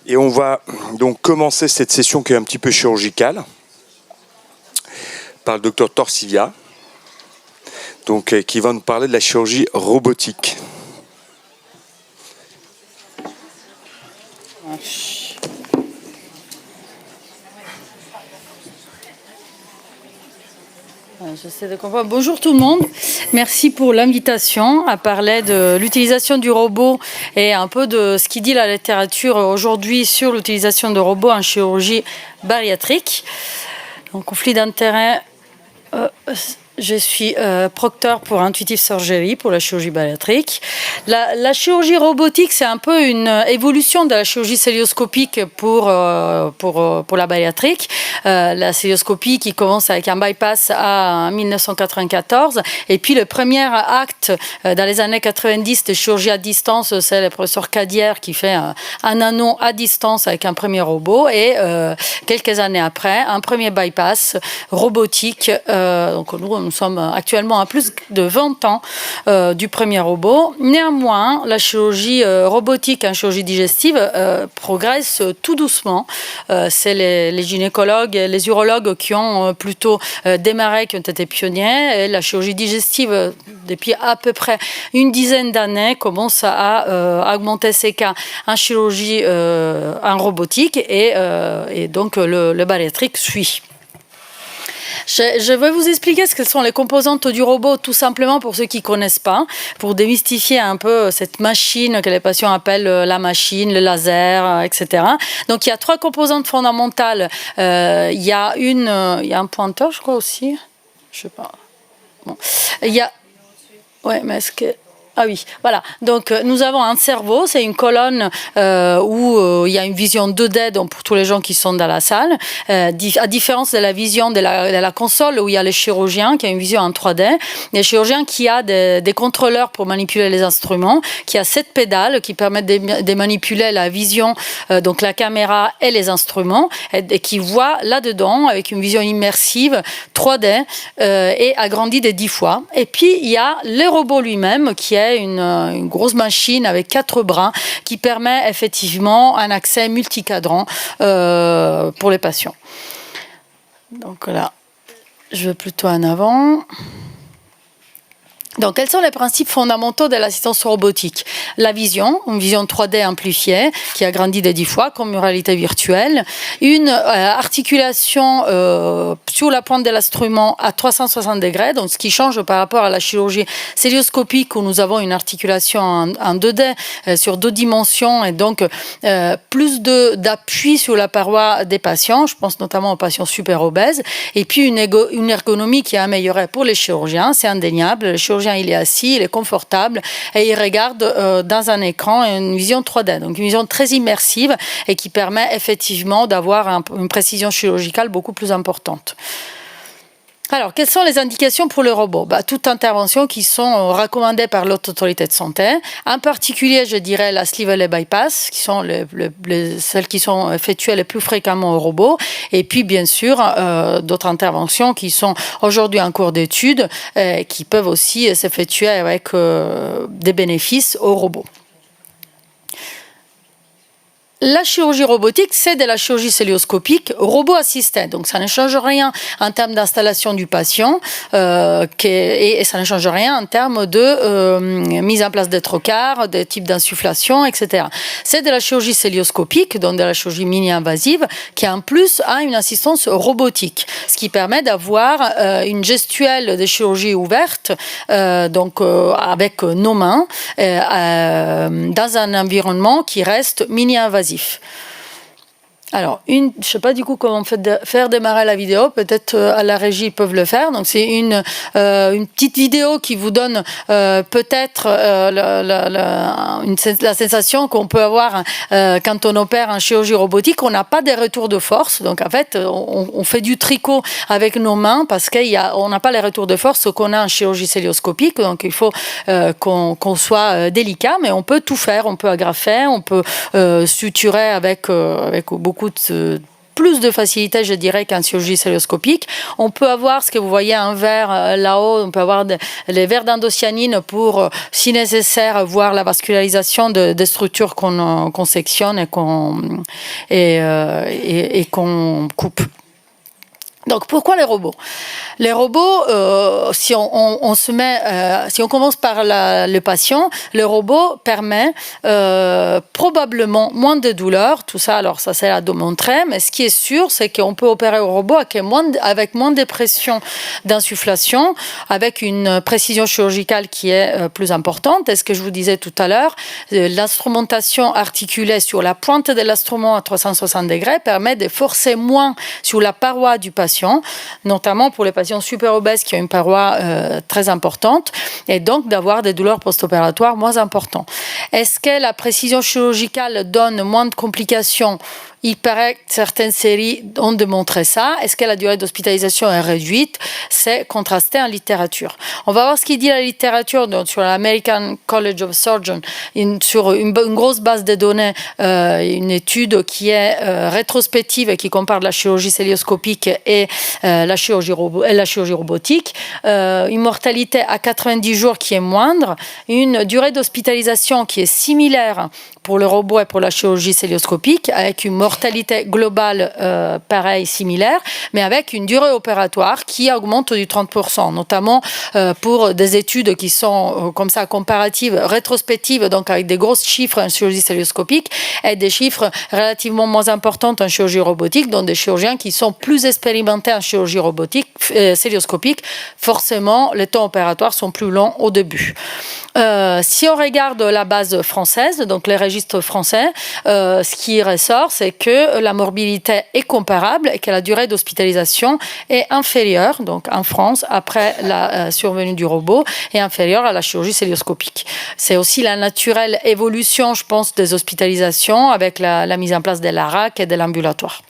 Et on va donc commencer cette session qui est un petit peu chirurgicale par le docteur Torsivia, donc, qui va nous parler de la chirurgie robotique. J'essaie de comprendre. Bonjour tout le monde. Merci pour l'invitation à parler de l'utilisation du robot et un peu de ce qui dit la littérature aujourd'hui sur l'utilisation de robots en chirurgie bariatrique. En conflit d'intérêts, je suis procteur pour Intuitive Surgery, pour la chirurgie bariatrique. La chirurgie robotique, c'est un peu une évolution de la chirurgie cœlioscopique pour la bariatrique. La cœlioscopie qui commence avec un bypass en 1994. Et puis le premier acte dans les années 90 de chirurgie à distance, c'est le professeur Cadière qui fait un anneau à distance avec un premier robot. Et quelques années après, un premier bypass robotique. Donc nous sommes actuellement à plus de 20 ans du premier robot. Néanmoins, la chirurgie robotique en chirurgie digestive progresse tout doucement. C'est les gynécologues et les urologues qui ont plutôt démarré, qui ont été pionniers. Et la chirurgie digestive, depuis à peu près une dizaine d'années, commence à augmenter ses cas en chirurgie en robotique et donc le bariatrique suit. Je vais vous expliquer ce que sont les composantes du robot, tout simplement pour ceux qui ne connaissent pas, pour démystifier un peu cette machine que les patients appellent la machine, le laser, etc. Donc il y a 3 composantes fondamentales. Il y a un pointeur, je crois aussi. Je sais pas. Bon. Il y a. Ouais, mais est-ce que. Ah oui, voilà. Donc, nous avons un cerveau, c'est une colonne où il y a une vision 2D, donc pour tous les gens qui sont dans la salle, à différence de la vision de la console où il y a le chirurgien qui a une vision en 3D. Le chirurgien qui a des contrôleurs pour manipuler les instruments, qui a 7 pédales qui permettent de manipuler la vision, donc la caméra et les instruments, et qui voit là-dedans avec une vision immersive 3D et agrandie de 10 fois. Et puis, il y a le robot lui-même qui est une grosse machine avec 4 bras qui permet effectivement un accès multicadran pour les patients. Donc là, je vais plutôt en avant. Donc, quels sont les principes fondamentaux de l'assistance robotique ? La vision, une vision 3D amplifiée qui agrandit de 10 fois comme une réalité virtuelle, une articulation sur la pointe de l'instrument à 360 degrés, donc ce qui change par rapport à la chirurgie cœlioscopique où nous avens une articulation en 2D sur 2 dimensions et donc plus d'appui sur la paroi des patients, je pense notamment aux patients super obèses, et puis une ergonomie qui est améliorée pour les chirurgiens, c'est indéniable. Le chirurgien il est assis, il est confortable et il regarde dans un écran une vision 3D, donc une vision très immersive et qui permet effectivement d'avoir une précision chirurgicale beaucoup plus importante. Alors, quelles sont les indications pour le robot ? Toutes interventions qui sont recommandées par l'Haute Autorité de Santé. En particulier, je dirais la sleeve et les bypass, qui sont celles qui sont effectuées les plus fréquemment au robot. Et puis, bien sûr, d'autres interventions qui sont aujourd'hui en cours d'étude, qui peuvent aussi s'effectuer avec des bénéfices au robot. La chirurgie robotique, c'est de la chirurgie cœlioscopique robot assistée. Donc, ça ne change rien en termes d'installation du patient et ça ne change rien en termes de mise en place des trocars, des types d'insufflation, etc. C'est de la chirurgie cœlioscopique, donc de la chirurgie mini-invasive, qui en plus a une assistance robotique, ce qui permet d'avoir une gestuelle de chirurgie ouverte, donc avec nos mains, dans un environnement qui reste mini-invasif. Alors, je ne sais pas du coup comment faire démarrer la vidéo, peut-être à la régie ils peuvent le faire. Donc c'est une petite vidéo qui vous donne peut-être la sensation qu'on peut avoir quand on opère en chirurgie robotique. On n'a pas des retours de force, donc en fait on fait du tricot avec nos mains parce qu'on n'a pas les retours de force qu'on a en chirurgie cœlioscopique, donc il faut qu'on soit délicat, mais on peut tout faire, on peut agrafer, on peut suturer avec beaucoup plus de facilité, je dirais, qu'en chirurgie cœlioscopique. On peut avoir ce que vous voyez un verre là-haut, on peut avoir les verres d'indocyanine pour, si nécessaire, voir la vascularisation des structures qu'on sectionne et qu'on coupe. Donc pourquoi les robots? Les robots, si on commence par le patient, le robot permet probablement moins de douleur. Tout ça, alors ça c'est à démontrer, mais ce qui est sûr, c'est qu'on peut opérer au robot avec moins de pression d'insufflation, avec une précision chirurgicale qui est plus importante. Et ce que je vous disais tout à l'heure, l'instrumentation articulée sur la pointe de l'instrument à 360 degrés permet de forcer moins sur la paroi du patient, notamment pour les patients super obèses qui ont une paroi très importante, et donc d'avoir des douleurs post-opératoires moins importantes. Est-ce que la précision chirurgicale donne moins de complications? Il paraît que certaines séries ont démontré ça. Est-ce que la durée d'hospitalisation est réduite? C'est contrasté en littérature. On va voir ce qu'il dit la littérature donc, sur l'American College of Surgeons, sur une grosse base de données, une étude qui est rétrospective et qui compare la chirurgie cœlioscopique et la chirurgie robotique. Une mortalité à 90 jours qui est moindre, une durée d'hospitalisation qui est similaire pour le robot et pour la chirurgie cœlioscopique, avec une mortalité globale pareille, similaire, mais avec une durée opératoire qui augmente de 30%, notamment pour des études qui sont comme ça comparatives, rétrospectives, donc avec des gros chiffres en chirurgie cœlioscopique et des chiffres relativement moins importants en chirurgie robotique, dont des chirurgiens qui sont plus expérimentés en chirurgie robotique, cœlioscopique. Forcément, les temps opératoires sont plus longs au début. Si on regarde la base française, donc les registres français, ce qui ressort, c'est que la morbidité est comparable et que la durée d'hospitalisation est inférieure, donc en France, après la survenue du robot, est inférieure à la chirurgie cœlioscopique. C'est aussi la naturelle évolution, je pense, des hospitalisations avec la mise en place de l'ARAC et de l'ambulatoire.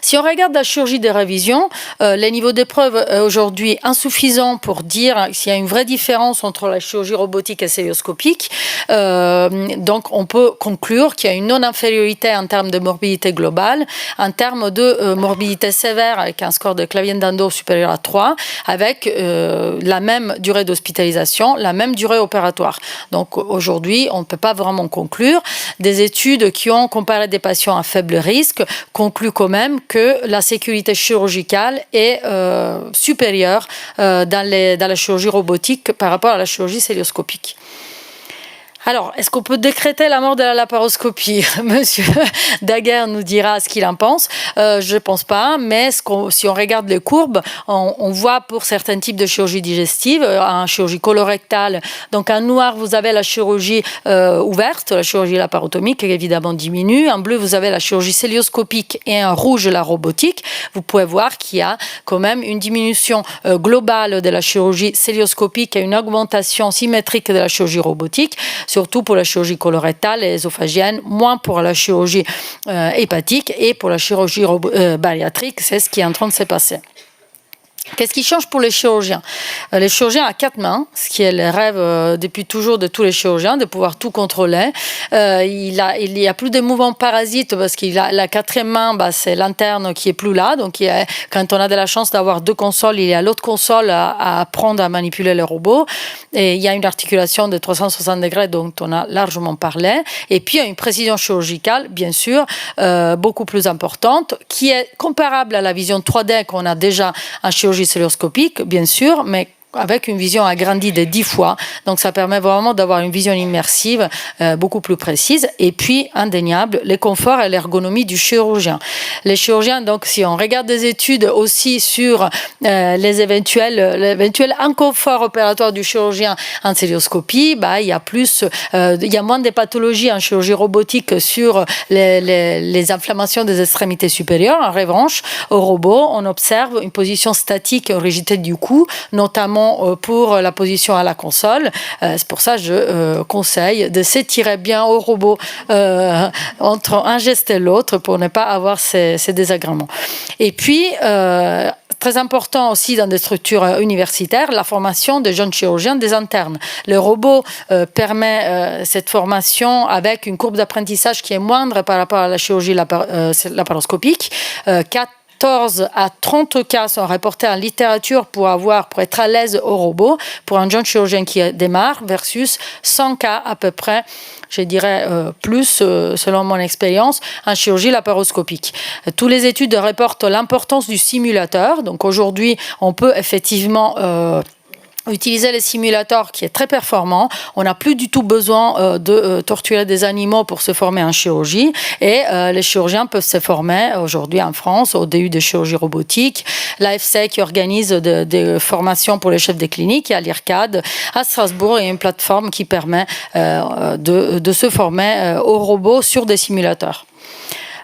Si on regarde la chirurgie de révision, les niveaux d'épreuve aujourd'hui insuffisants pour dire s'il y a une vraie différence entre la chirurgie robotique et cœlioscopique. Donc on peut conclure qu'il y a une non-infériorité en termes de morbidité globale, en termes de morbidité sévère avec un score de Clavien-Dando supérieur à 3, avec la même durée d'hospitalisation, la même durée opératoire. Donc aujourd'hui, on ne peut pas vraiment conclure. Des études qui ont comparé des patients à faible risque concluent quand même que la sécurité chirurgicale est supérieure dans la chirurgie robotique par rapport à la chirurgie cœlioscopique. Alors, est-ce qu'on peut décréter la mort de la laparoscopie? Monsieur Daguerre nous dira ce qu'il en pense. Je ne pense pas, mais si on regarde les courbes, on voit pour certains types de chirurgie digestive, en chirurgie colorectale, donc en noir, vous avez la chirurgie ouverte, la chirurgie laparotomique, qui évidemment diminue. En bleu, vous avez la chirurgie cœlioscopique et en rouge, la robotique. Vous pouvez voir qu'il y a quand même une diminution globale de la chirurgie cœlioscopique et une augmentation symétrique de la chirurgie robotique, surtout pour la chirurgie colorectale et ésophagienne, moins pour la chirurgie hépatique et pour la chirurgie bariatrique, c'est ce qui est en train de se passer. Qu'est-ce qui change pour les chirurgiens? Les chirurgiens à 4 mains, ce qui est le rêve depuis toujours de tous les chirurgiens, de pouvoir tout contrôler. Il y a plus de mouvements parasites parce qu'il a la 4e main, c'est l'interne qui est plus là. Donc quand on a de la chance d'avoir 2 consoles, il y a l'autre console à apprendre à manipuler le robot. Et il y a une articulation de 360 degrés dont on a largement parlé. Et puis il y a une précision chirurgicale, bien sûr, beaucoup plus importante, qui est comparable à la vision 3D qu'on a déjà en chirurgie cœlioscopique, bien sûr, mais avec une vision agrandie de 10 fois. Donc, ça permet vraiment d'avoir une vision immersive beaucoup plus précise. Et puis, indéniable, les conforts et l'ergonomie du chirurgien. Les chirurgiens, donc, si on regarde des études aussi sur l'éventuel inconfort opératoire du chirurgien en cœlioscopie, il y a moins de pathologies en chirurgie robotique sur les inflammations des extrémités supérieures. En revanche, au robot, on observe une position statique et une rigidité du cou, notamment pour la position à la console. C'est pour ça que je conseille de s'étirer bien au robot entre un geste et l'autre pour ne pas avoir ces désagréments. Et puis, très important aussi dans des structures universitaires, la formation des jeunes chirurgiens, des internes. Le robot permet cette formation avec une courbe d'apprentissage qui est moindre par rapport à la chirurgie laparoscopique. 14 à 30 cas sont rapportés en littérature pour être à l'aise au robot, pour un jeune chirurgien qui démarre, versus 100 cas à peu près, je dirais plus, selon mon expérience, en chirurgie laparoscopique. Toutes les études rapportent l'importance du simulateur. Donc aujourd'hui, on peut effectivement utiliser les simulateurs qui est très performant. On n'a plus du tout besoin de torturer des animaux pour se former en chirurgie. Et les chirurgiens peuvent se former aujourd'hui en France au DU de chirurgie robotique. L'AFC qui organise des formations pour les chefs des cliniques. Et à l'IRCAD, à Strasbourg, il y a une plateforme qui permet de se former au robot sur des simulateurs.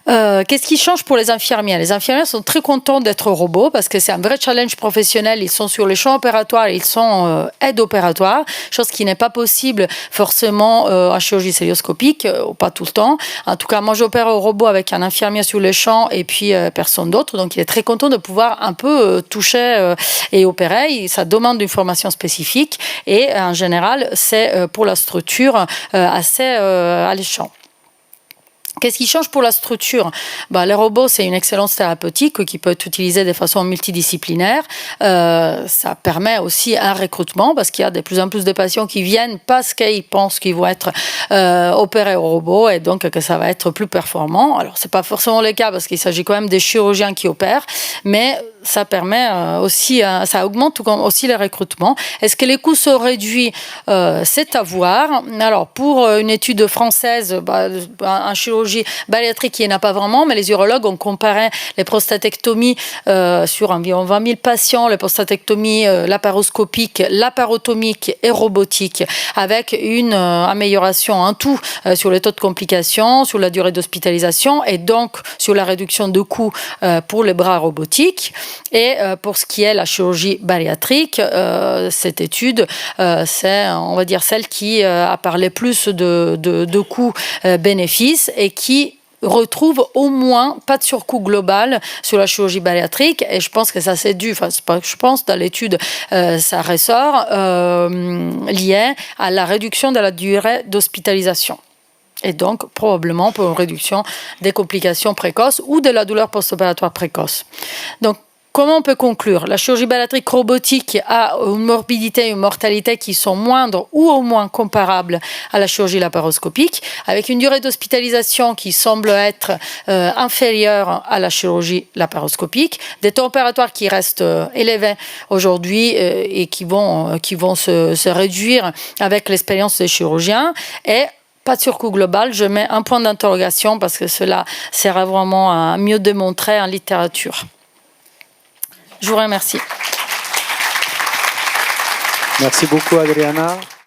Qu'est-ce qui change pour les infirmières? Les infirmières sont très contentes d'être robots parce que c'est un vrai challenge professionnel. Ils sont sur le champ opératoire, ils sont aides opératoires, chose qui n'est pas possible forcément en chirurgie cœlioscopique, pas tout le temps. En tout cas, moi j'opère au robot avec un infirmier sur le champ et puis personne d'autre. Donc il est très content de pouvoir un peu toucher et opérer. Ça demande une formation spécifique et en général, c'est pour la structure assez alléchant. Qu'est-ce qui change pour la structure? Les robots, c'est une excellence thérapeutique qui peut être utilisée de façon multidisciplinaire. Ça permet aussi un recrutement parce qu'il y a de plus en plus de patients qui viennent parce qu'ils pensent qu'ils vont être opérés au robot et donc que ça va être plus performant. Alors, c'est pas forcément le cas parce qu'il s'agit quand même des chirurgiens qui opèrent, mais ça permet aussi, ça augmente aussi le recrutement. Est-ce que les coûts sont réduits? C'est à voir. Alors, pour une étude française, un chirurgien bariatrique, il n'y en a pas vraiment, mais les urologues ont comparé les prostatectomies sur environ 20 000 patients, les prostatectomies laparoscopiques, laparotomiques et robotiques, avec une amélioration en tout sur les taux de complications, sur la durée d'hospitalisation et donc sur la réduction de coûts pour les bras robotiques. Et pour ce qui est la chirurgie bariatrique, cette étude, c'est, on va dire, celle qui a parlé plus de coûts-bénéfices et qui retrouve au moins pas de surcoût global sur la chirurgie bariatrique. Et je pense que ça c'est dû, je pense dans l'étude ça ressort lié à la réduction de la durée d'hospitalisation. Et donc, probablement pour une réduction des complications précoces ou de la douleur post-opératoire précoce. Donc, comment on peut conclure? La chirurgie bariatrique robotique a une morbidité et une mortalité qui sont moindres ou au moins comparables à la chirurgie laparoscopique, avec une durée d'hospitalisation qui semble être inférieure à la chirurgie laparoscopique, des temps opératoires qui restent élevés aujourd'hui et qui vont se réduire avec l'expérience des chirurgiens, et pas de surcoût global. Je mets un point d'interrogation parce que cela sera vraiment à mieux démontrer en littérature. Je vous remercie. Merci beaucoup, Adriana.